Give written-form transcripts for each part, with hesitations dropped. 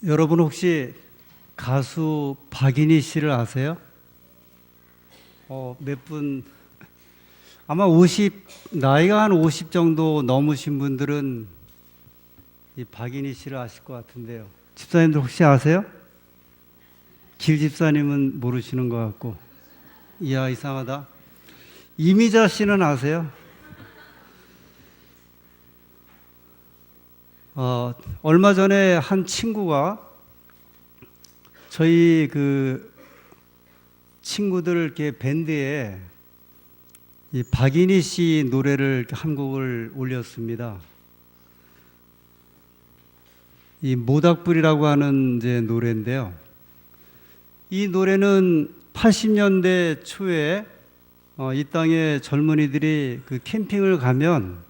여러분 혹시 가수 박인희 씨를 아세요? 몇 분, 아마 나이가 한 50 정도 넘으신 분들은 이 박인희 씨를 아실 것 같은데요. 집사님들 혹시 아세요? 길 집사님은 모르시는 것 같고. 이야, 이상하다. 이미자 씨는 아세요? 얼마 전에 한 친구가 저희 그 친구들 이렇게 밴드에 이 박인희 씨 노래를 한 곡을 올렸습니다. 이 모닥불이라고 하는 이제 노래인데요. 이 노래는 80년대 초에 이 땅에 젊은이들이 그 캠핑을 가면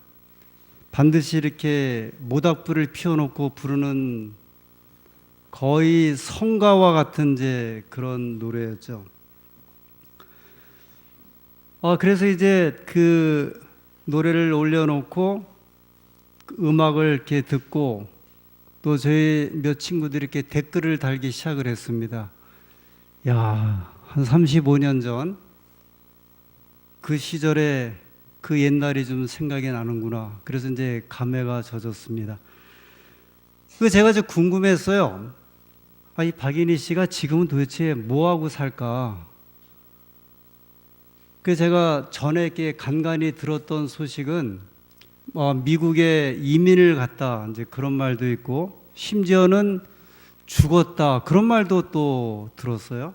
반드시 이렇게 모닥불을 피워놓고 부르는 거의 성가와 같은 이제 그런 노래였죠. 그래서 이제 그 노래를 올려놓고 그 음악을 이렇게 듣고 또 저희 몇 친구들이 이렇게 댓글을 달기 시작을 했습니다. 야, 한 35년 전 그 시절에 그 옛날이 좀 생각이 나는구나. 그래서 이제 감회가 젖었습니다. 그 제가 좀 궁금했어요. 이 박인희 씨가 지금은 도대체 뭐 하고 살까? 그 제가 전에 이렇게 간간히 들었던 소식은 미국에 이민을 갔다 이제 그런 말도 있고 심지어는 죽었다 그런 말도 또 들었어요.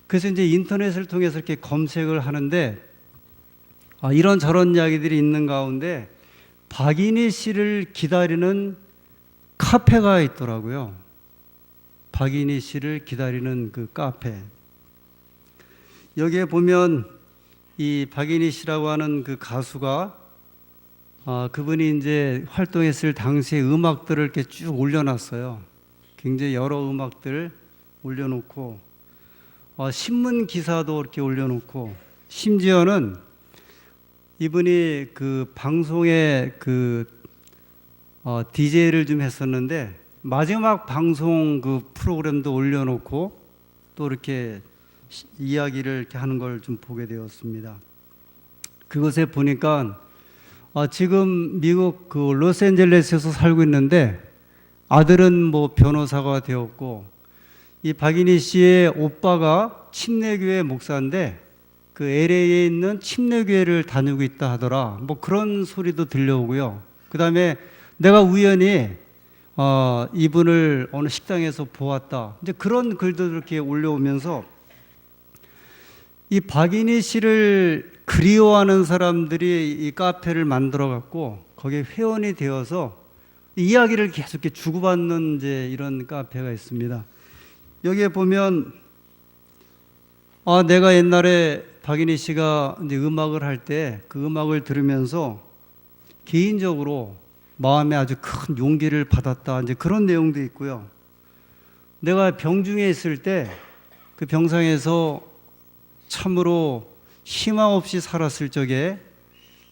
그래서 이제 인터넷을 통해서 이렇게 검색을 하는데 이런저런 이야기들이 있는 가운데 박인희 씨를 기다리는 카페가 있더라고요. 박인희 씨를 기다리는 그 카페. 여기에 보면 이 박인희 씨라고 하는 그 가수가 그분이 이제 활동했을 당시의 음악들을 이렇게 쭉 올려놨어요. 굉장히 여러 음악들 올려놓고 신문 기사도 이렇게 올려놓고 심지어는 이분이 그 방송에 그 DJ를 좀 했었는데 마지막 방송 그 프로그램도 올려놓고 또 이렇게 이야기를 이렇게 하는 걸 좀 보게 되었습니다. 그것에 보니까 지금 미국 그 로스앤젤레스에서 살고 있는데 아들은 뭐 변호사가 되었고 이 박인희 씨의 오빠가 침례교회 목사인데 그 LA에 있는 침례교회를 다니고 있다 하더라. 뭐 그런 소리도 들려오고요. 그 다음에 내가 우연히 이분을 어느 식당에서 보았다. 이제 그런 글도 이렇게 올려오면서 이 박인희 씨를 그리워하는 사람들이 이 카페를 만들어 갖고 거기에 회원이 되어서 이야기를 계속 이렇게 주고받는 이제 이런 카페가 있습니다. 여기에 보면 내가 옛날에 박인희 씨가 이제 음악을 할 때 그 음악을 들으면서 개인적으로 마음에 아주 큰 용기를 받았다. 이제 그런 내용도 있고요. 내가 병중에 있을 때 그 병상에서 참으로 희망 없이 살았을 적에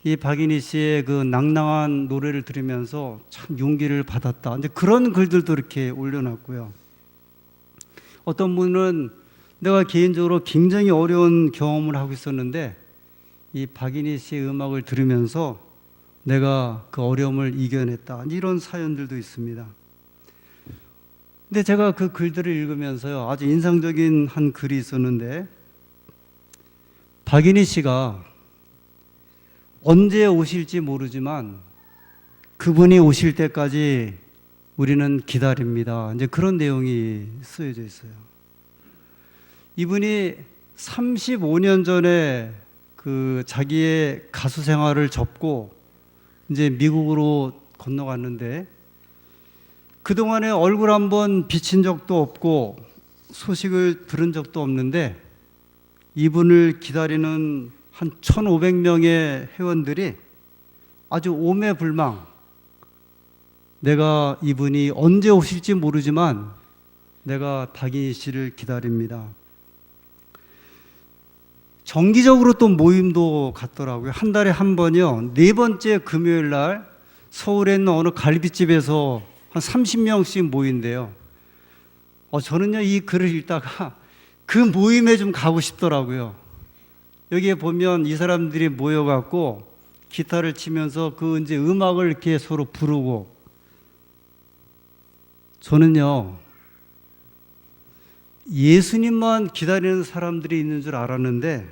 이 박인희 씨의 그 낭낭한 노래를 들으면서 참 용기를 받았다. 이제 그런 글들도 이렇게 올려놨고요. 어떤 분은 내가 개인적으로 굉장히 어려운 경험을 하고 있었는데 이 박인희 씨의 음악을 들으면서 내가 그 어려움을 이겨냈다. 이런 사연들도 있습니다. 근데 제가 그 글들을 읽으면서요, 아주 인상적인 한 글이 있었는데 박인희 씨가 언제 오실지 모르지만 그분이 오실 때까지 우리는 기다립니다. 이제 그런 내용이 쓰여져 있어요. 이분이 35년 전에 그 자기의 가수 생활을 접고 이제 미국으로 건너갔는데 그동안에 얼굴 한번 비친 적도 없고 소식을 들은 적도 없는데 이분을 기다리는 한 1,500명의 회원들이 아주 오매불망 내가 이분이 언제 오실지 모르지만 내가 박인희 씨를 기다립니다. 정기적으로 또 모임도 갖더라고요. 한 달에 한 번이요. 4번째 금요일 날 서울에 있는 어느 갈비집에서 한 30명씩 모인대요. 저는요, 이 글을 읽다가 그 모임에 좀 가고 싶더라고요. 여기에 보면 이 사람들이 모여갖고 기타를 치면서 그 이제 음악을 이렇게 서로 부르고, 저는요, 예수님만 기다리는 사람들이 있는 줄 알았는데,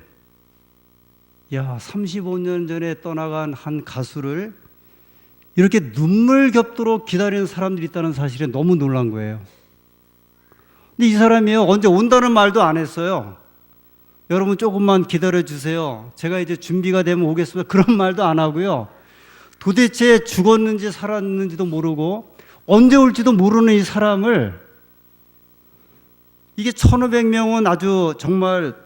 야, 35년 전에 떠나간 한 가수를 이렇게 눈물 겹도록 기다리는 사람들이 있다는 사실에 너무 놀란 거예요. 근데 이 사람이요, 언제 온다는 말도 안 했어요. 여러분 조금만 기다려 주세요, 제가 이제 준비가 되면 오겠습니다, 그런 말도 안 하고요. 도대체 죽었는지 살았는지도 모르고 언제 올지도 모르는 이 사람을, 이게 1500명은 아주 정말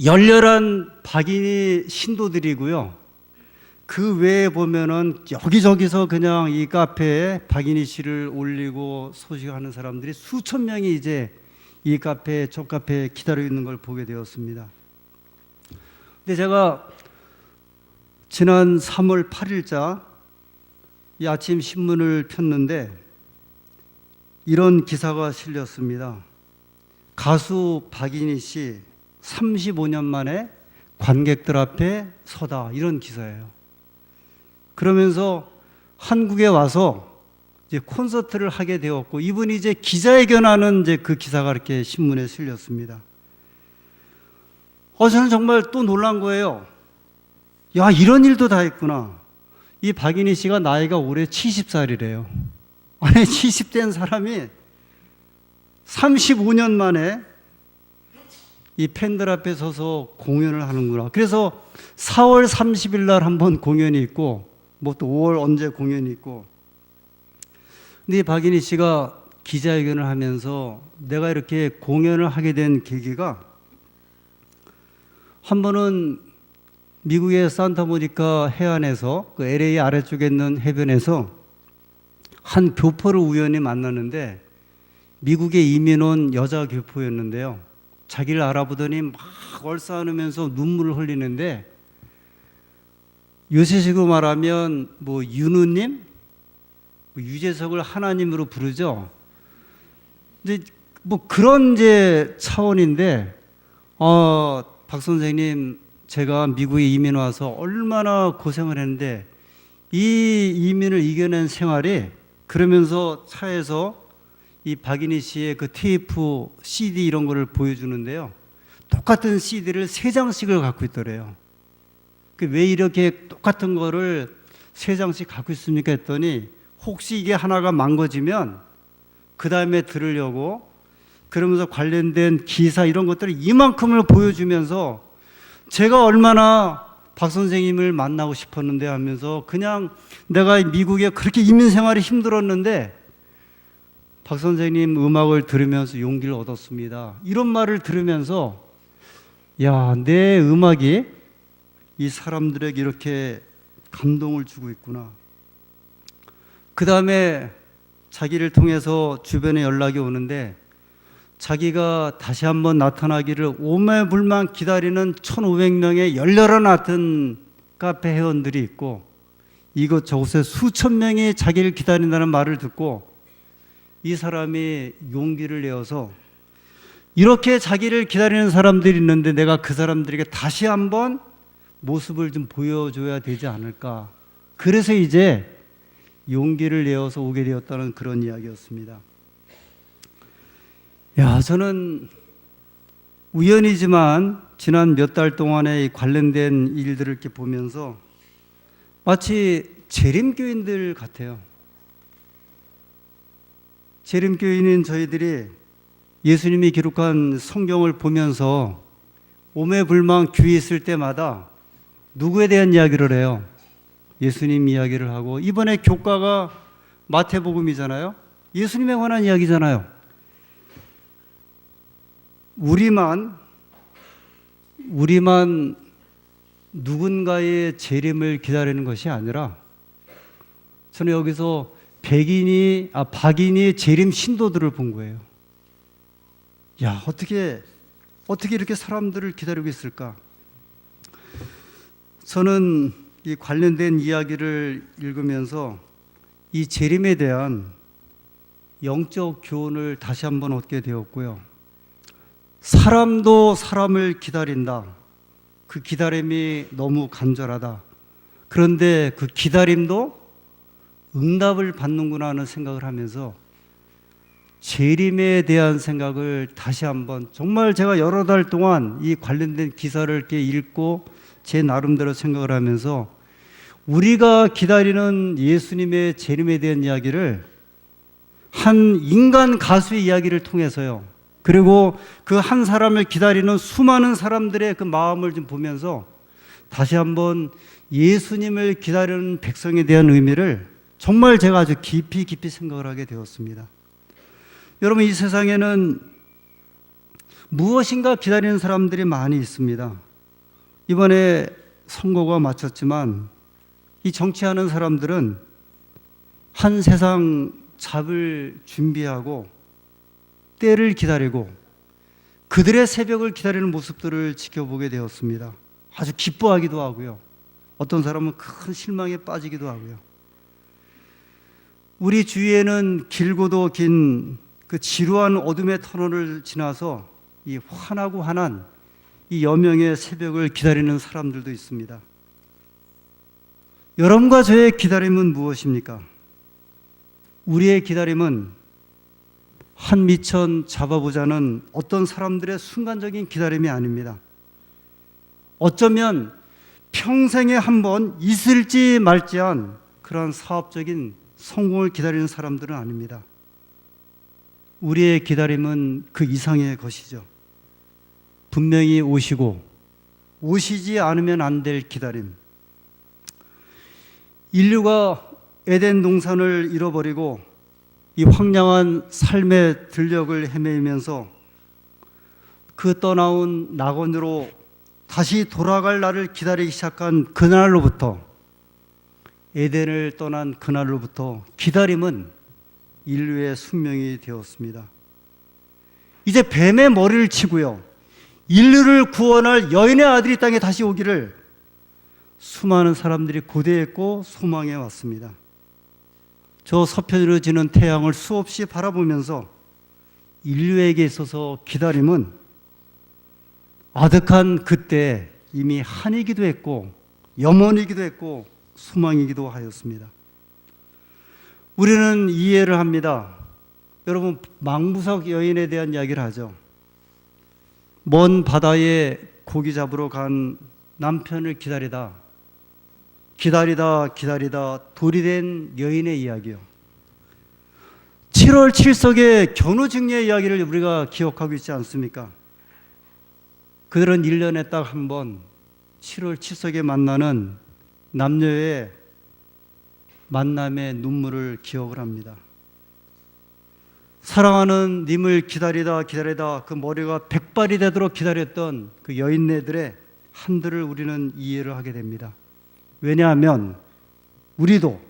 열렬한 박인이 신도들이고요. 그 외에 보면은 여기저기서 그냥 이 카페에 박인희 씨를 올리고 소식하는 사람들이 수천 명이 이제 이 카페, 저 카페에 기다려 있는 걸 보게 되었습니다. 근데 제가 지난 3월 8일자 이 아침 신문을 폈는데 이런 기사가 실렸습니다. 가수 박인희 씨 35년 만에 관객들 앞에 서다, 이런 기사예요. 그러면서 한국에 와서 이제 콘서트를 하게 되었고, 이분이 이제 기자회견하는 이제 그 기사가 이렇게 신문에 실렸습니다. 저는 정말 또 놀란 거예요. 야, 이런 일도 다 있구나. 이 박인희 씨가 나이가 올해 70살이래요. 아니, 70된 사람이 35년 만에 이 팬들 앞에 서서 공연을 하는구나. 그래서 4월 30일 날 한번 공연이 있고, 뭐 또 5월 언제 공연이 있고. 근데 이 박인희 씨가 기자회견을 하면서 내가 이렇게 공연을 하게 된 계기가, 한 번은 미국의 산타모니카 해안에서 그 LA 아래쪽에 있는 해변에서 한 교포를 우연히 만났는데, 미국에 이민 온 여자 교포였는데요. 자기를 알아보더니 막 얼싸안으면서 눈물을 흘리는데, 요새식으로 말하면 뭐 윤우님, 유재석을 하나님으로 부르죠. 이제 뭐 그런 이제 차원인데, 박 선생님, 제가 미국에 이민 와서 얼마나 고생을 했는데 이 이민을 이겨낸 생활이, 그러면서 차에서 이 박인희 씨의 그 테이프, CD 이런 거를 보여주는데요. 똑같은 CD를 3장씩을 갖고 있더래요. 왜 이렇게 똑같은 거를 3장씩 갖고 있습니까 했더니, 혹시 이게 하나가 망가지면 그 다음에 들으려고, 그러면서 관련된 기사 이런 것들을 이만큼을 보여주면서 제가 얼마나 박 선생님을 만나고 싶었는데 하면서, 그냥 내가 미국에 그렇게 이민 생활이 힘들었는데 박 선생님 음악을 들으면서 용기를 얻었습니다, 이런 말을 들으면서, 야, 내 음악이 이 사람들에게 이렇게 감동을 주고 있구나. 그 다음에 자기를 통해서 주변에 연락이 오는데, 자기가 다시 한번 나타나기를 오매불만 기다리는 1500명의 열렬한 같은 카페 회원들이 있고, 이곳저곳에 수천 명이 자기를 기다린다는 말을 듣고, 이 사람이 용기를 내어서, 이렇게 자기를 기다리는 사람들이 있는데 내가 그 사람들에게 다시 한번 모습을 좀 보여줘야 되지 않을까. 그래서 이제 용기를 내어서 오게 되었다는 그런 이야기였습니다. 야, 저는 우연이지만 지난 몇 달 동안에 관련된 일들을 이렇게 보면서 마치 재림교인들 같아요. 재림교인인 저희들이 예수님이 기록한 성경을 보면서 오매불망 귀에 있을 때마다 누구에 대한 이야기를 해요? 예수님 이야기를 하고, 이번에 교과가 마태복음이잖아요. 예수님에 관한 이야기잖아요. 우리만 누군가의 재림을 기다리는 것이 아니라, 저는 여기서 박인희 재림 신도들을 본 거예요. 야, 어떻게 이렇게 사람들을 기다리고 있을까? 저는 이 관련된 이야기를 읽으면서 이 재림에 대한 영적 교훈을 다시 한번 얻게 되었고요. 사람도 사람을 기다린다. 그 기다림이 너무 간절하다. 그런데 그 기다림도 응답을 받는구나 하는 생각을 하면서 재림에 대한 생각을 다시 한번, 정말 제가 여러 달 동안 이 관련된 기사를 이렇게 읽고 제 나름대로 생각을 하면서 우리가 기다리는 예수님의 재림에 대한 이야기를 한 인간 가수의 이야기를 통해서요, 그리고 그 한 사람을 기다리는 수많은 사람들의 그 마음을 좀 보면서 다시 한번 예수님을 기다리는 백성에 대한 의미를 정말 제가 아주 깊이 생각을 하게 되었습니다. 여러분, 이 세상에는 무엇인가 기다리는 사람들이 많이 있습니다. 이번에 선거가 마쳤지만 이 정치하는 사람들은 한 세상 잡을 준비하고 때를 기다리고 그들의 새벽을 기다리는 모습들을 지켜보게 되었습니다. 아주 기뻐하기도 하고요. 어떤 사람은 큰 실망에 빠지기도 하고요. 우리 주위에는 길고도 긴 그 지루한 어둠의 터널을 지나서 이 환하고 환한 이 여명의 새벽을 기다리는 사람들도 있습니다. 여러분과 저의 기다림은 무엇입니까? 우리의 기다림은 한 미천 잡아보자는 어떤 사람들의 순간적인 기다림이 아닙니다. 어쩌면 평생에 한 번 있을지 말지한 그런 사업적인 성공을 기다리는 사람들은 아닙니다. 우리의 기다림은 그 이상의 것이죠. 분명히 오시고 오시지 않으면 안 될 기다림. 인류가 에덴 동산을 잃어버리고 이 황량한 삶의 들녘을 헤매면서 그 떠나온 낙원으로 다시 돌아갈 날을 기다리기 시작한 그날로부터, 에덴을 떠난 그날로부터 기다림은 인류의 숙명이 되었습니다. 이제 뱀의 머리를 치고요, 인류를 구원할 여인의 아들이 땅에 다시 오기를 수많은 사람들이 고대했고 소망해 왔습니다. 저 서편으로 지는 태양을 수없이 바라보면서 인류에게 있어서 기다림은 아득한 그때 이미 한이기도 했고 염원이기도 했고 소망이기도 하였습니다. 우리는 이해를 합니다. 여러분, 망부석 여인에 대한 이야기를 하죠. 먼 바다에 고기 잡으러 간 남편을 기다리다 돌이 된 여인의 이야기요. 7월 7석의 견우직녀의 이야기를 우리가 기억하고 있지 않습니까? 그들은 1년에 딱 한 번 7월 7석에 만나는 남녀의 만남의 눈물을 기억을 합니다. 사랑하는 님을 기다리다 그 머리가 백발이 되도록 기다렸던 그 여인네들의 한들을 우리는 이해를 하게 됩니다. 왜냐하면 우리도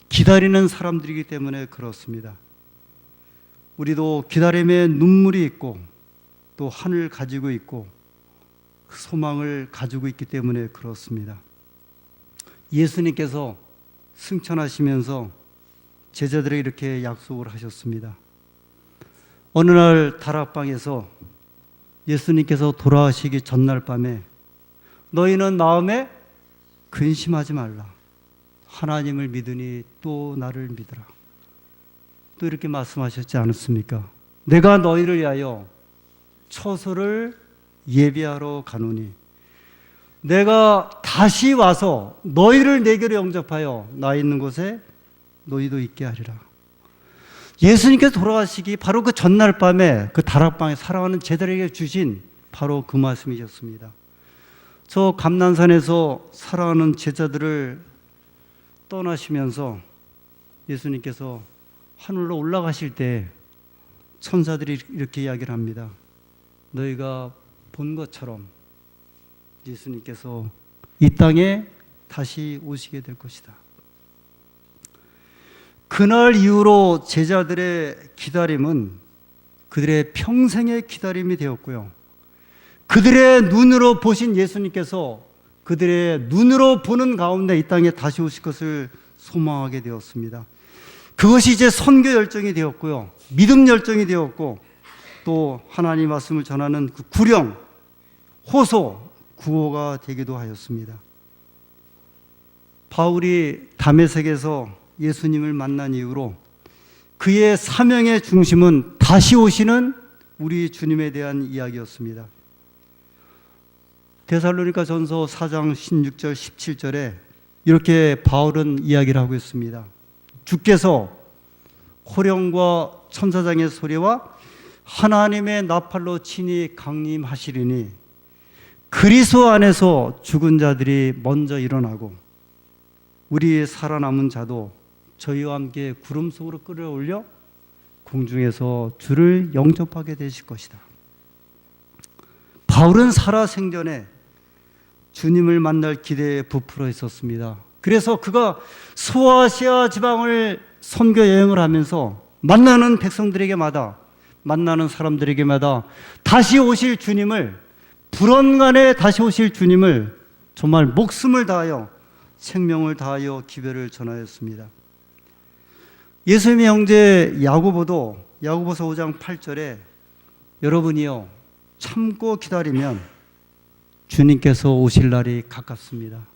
기다리는 사람들이기 때문에 그렇습니다. 우리도 기다림에 눈물이 있고 또 한을 가지고 있고 그 소망을 가지고 있기 때문에 그렇습니다. 예수님께서 승천하시면서 제자들에게 이렇게 약속을 하셨습니다. 어느 날 다락방에서 예수님께서 돌아가시기 전날 밤에 너희는 마음에 근심하지 말라. 하나님을 믿으니 또 나를 믿으라. 또 이렇게 말씀하셨지 않았습니까? 내가 너희를 위하여 처소를 예비하러 가노니 내가 다시 와서 너희를 내게로 영접하여 나 있는 곳에 너희도 있게 하리라. 예수님께서 돌아가시기 바로 그 전날 밤에 그 다락방에 사랑하는 제자들에게 주신 바로 그 말씀이셨습니다. 저 감난산에서 사랑하는 제자들을 떠나시면서 예수님께서 하늘로 올라가실 때 천사들이 이렇게 이야기를 합니다. 너희가 본 것처럼 예수님께서 이 땅에 다시 오시게 될 것이다. 그날 이후로 제자들의 기다림은 그들의 평생의 기다림이 되었고요. 그들의 눈으로 보신 예수님께서 그들의 눈으로 보는 가운데 이 땅에 다시 오실 것을 소망하게 되었습니다. 그것이 이제 선교 열정이 되었고요. 믿음 열정이 되었고, 또 하나님 말씀을 전하는 그 구령, 호소, 구호가 되기도 하였습니다. 바울이 다메섹에서 예수님을 만난 이후로 그의 사명의 중심은 다시 오시는 우리 주님에 대한 이야기였습니다. 데살로니가 전서 4장 16절 17절에 이렇게 바울은 이야기를 하고 있습니다. 주께서 호령과 천사장의 소리와 하나님의 나팔로 친히 강림하시리니 그리스도 안에서 죽은 자들이 먼저 일어나고 우리 살아남은 자도 저희와 함께 구름 속으로 끌어올려 공중에서 주를 영접하게 되실 것이다. 바울은 살아생전에 주님을 만날 기대에 부풀어 있었습니다. 그래서 그가 소아시아 지방을 선교 여행을 하면서 만나는 백성들에게마다, 만나는 사람들에게마다 다시 오실 주님을, 불언간에 다시 오실 주님을 정말 목숨을 다하여, 생명을 다하여 기별을 전하였습니다. 예수님의 형제 야고보도 야고보서 5장 8절에 여러분이요 참고 기다리면 주님께서 오실 날이 가깝습니다.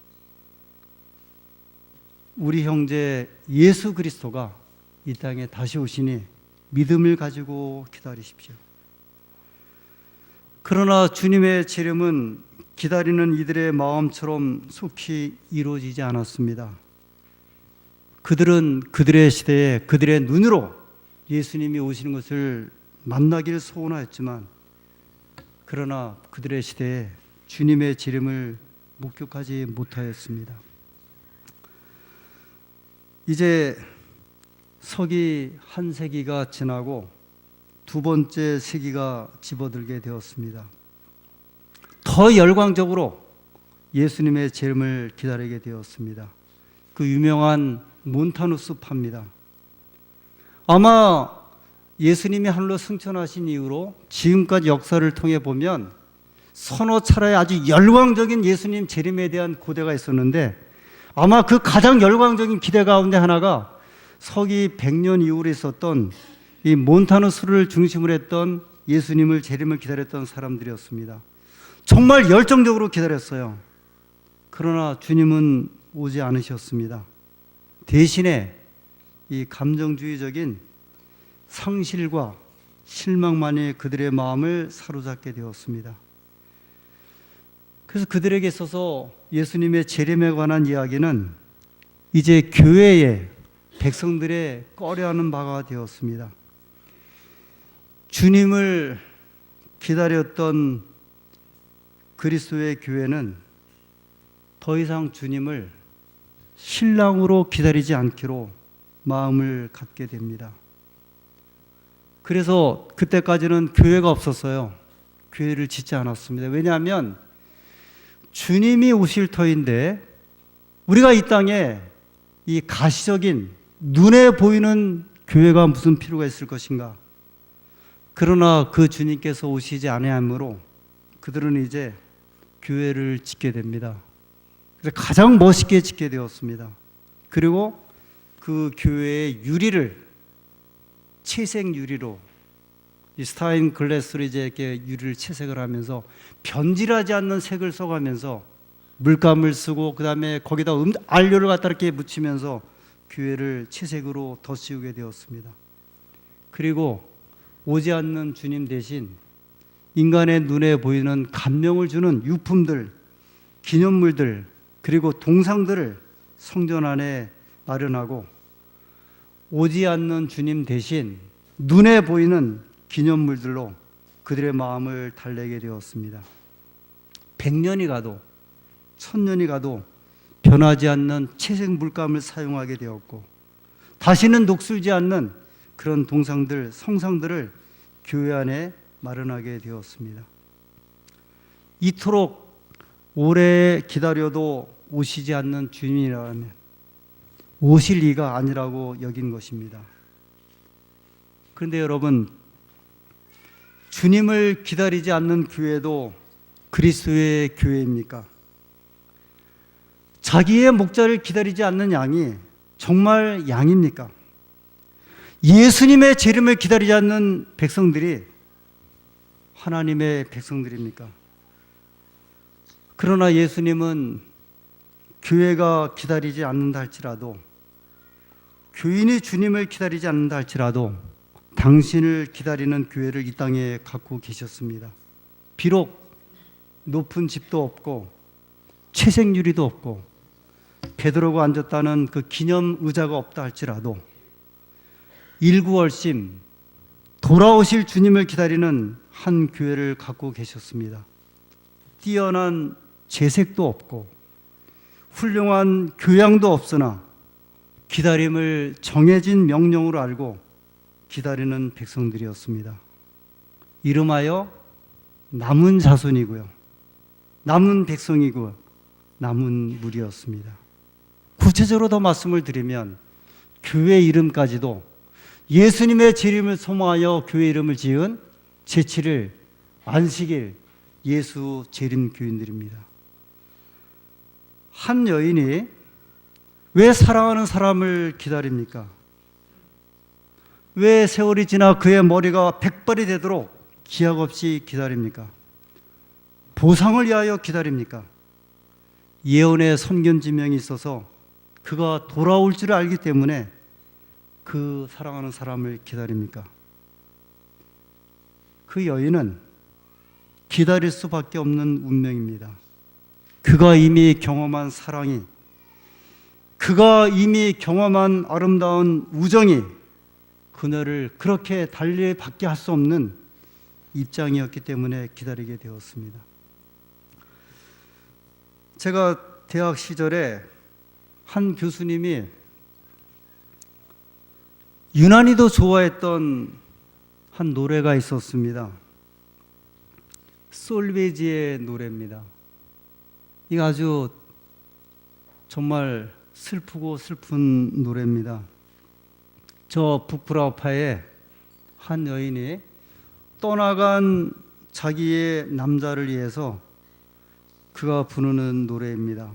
우리 형제 예수 그리스도가 이 땅에 다시 오시니 믿음을 가지고 기다리십시오. 그러나 주님의 재림은 기다리는 이들의 마음처럼 속히 이루어지지 않았습니다. 그들은 그들의 시대에 그들의 눈으로 예수님이 오시는 것을 만나길 소원하였지만, 그러나 그들의 시대에 주님의 재림을 목격하지 못하였습니다. 이제 서기 한 세기가 지나고 두 번째 세기가 집어들게 되었습니다. 더 열광적으로 예수님의 재림을 기다리게 되었습니다. 그 유명한 몬타누스 파입니다. 아마 예수님이 하늘로 승천하신 이후로 지금까지 역사를 통해 보면 서너 차례 아주 열광적인 예수님 재림에 대한 고대가 있었는데, 아마 그 가장 열광적인 기대 가운데 하나가 서기 100년 이후로 있었던 이 몬타누스를 중심으로 했던 예수님을 재림을 기다렸던 사람들이었습니다. 정말 열정적으로 기다렸어요. 그러나 주님은 오지 않으셨습니다. 대신에 이 감정주의적인 상실과 실망만이 그들의 마음을 사로잡게 되었습니다. 그래서 그들에게 있어서 예수님의 재림에 관한 이야기는 이제 교회의 백성들의 꺼려하는 바가 되었습니다. 주님을 기다렸던 그리스도의 교회는 더 이상 주님을 신랑으로 기다리지 않기로 마음을 갖게 됩니다. 그래서 그때까지는 교회가 없었어요. 교회를 짓지 않았습니다. 왜냐하면 주님이 오실 터인데 우리가 이 땅에 이 가시적인 눈에 보이는 교회가 무슨 필요가 있을 것인가. 그러나 그 주님께서 오시지 아니하므로 그들은 이제 교회를 짓게 됩니다. 그래서 가장 멋있게 짓게 되었습니다. 그리고 그 교회의 유리를 채색 유리로, 이 스타인 글래스로 이제 이렇게 유리를 채색을 하면서 변질하지 않는 색을 써가면서 물감을 쓰고, 그 다음에 거기다 안료를 갖다 이렇게 묻히면서 교회를 채색으로 덧씌우게 되었습니다. 그리고 오지 않는 주님 대신 인간의 눈에 보이는 감명을 주는 유품들, 기념물들, 그리고 동상들을 성전 안에 마련하고, 오지 않는 주님 대신 눈에 보이는 기념물들로 그들의 마음을 달래게 되었습니다. 100년이 가도 1000년이 가도 변하지 않는 채색 물감을 사용하게 되었고, 다시는 녹슬지 않는 그런 동상들, 성상들을 교회 안에 마련하게 되었습니다. 이토록 오래 기다려도 오시지 않는 주님이라면 오실 리가 아니라고 여긴 것입니다. 그런데 여러분, 주님을 기다리지 않는 교회도 그리스도의 교회입니까? 자기의 목자를 기다리지 않는 양이 정말 양입니까? 예수님의 재림을 기다리지 않는 백성들이 하나님의 백성들입니까? 그러나 예수님은 교회가 기다리지 않는다 할지라도, 교인이 주님을 기다리지 않는다 할지라도 당신을 기다리는 교회를 이 땅에 갖고 계셨습니다. 비록 높은 집도 없고 채색유리도 없고 베드로가 앉았다는 그 기념 의자가 없다 할지라도 일구월심 돌아오실 주님을 기다리는 한 교회를 갖고 계셨습니다. 뛰어난 재색도 없고 훌륭한 교양도 없으나 기다림을 정해진 명령으로 알고 기다리는 백성들이었습니다. 이름하여 남은 자손이고요, 남은 백성이고 남은 무리였습니다. 구체적으로 더 말씀을 드리면 교회 이름까지도 예수님의 재림을 소망하여 교회 이름을 지은 제7일 안식일 예수 재림 교인들입니다. 한 여인이 왜 사랑하는 사람을 기다립니까? 왜 세월이 지나 그의 머리가 백발이 되도록 기약 없이 기다립니까? 보상을 위하여 기다립니까? 예언의 선견지명이 있어서 그가 돌아올 줄 알기 때문에 그 사랑하는 사람을 기다립니까? 그 여인은 기다릴 수밖에 없는 운명입니다. 그가 이미 경험한 사랑이, 그가 이미 경험한 아름다운 우정이 그녀를 그렇게 달리 밖에 할 수 없는 입장이었기 때문에 기다리게 되었습니다. 제가 대학 시절에 한 교수님이 유난히도 좋아했던 한 노래가 있었습니다. 솔베지의 노래입니다. 이거 아주 정말 슬프고 슬픈 노래입니다. 저 북브라우파에 한 여인이 떠나간 자기의 남자를 위해서 그가 부르는 노래입니다.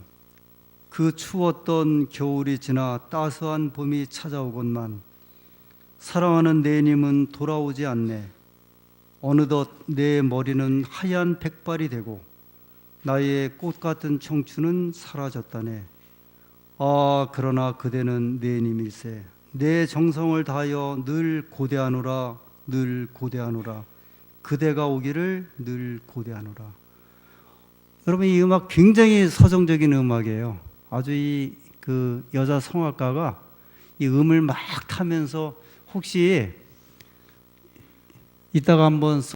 그 추웠던 겨울이 지나 따스한 봄이 찾아오건만 사랑하는 내 님은 돌아오지 않네. 어느덧 내 머리는 하얀 백발이 되고 나의 꽃 같은 청춘은 사라졌다네. 아, 그러나 그대는 내 님일세. 내 정성을 다하여 늘 고대하노라, 늘 고대하노라. 그대가 오기를 늘 고대하노라. 여러분, 이 음악 굉장히 서정적인 음악이에요. 아주 이 그 여자 성악가가 이 음을 막 타면서, 혹시 이따가 한번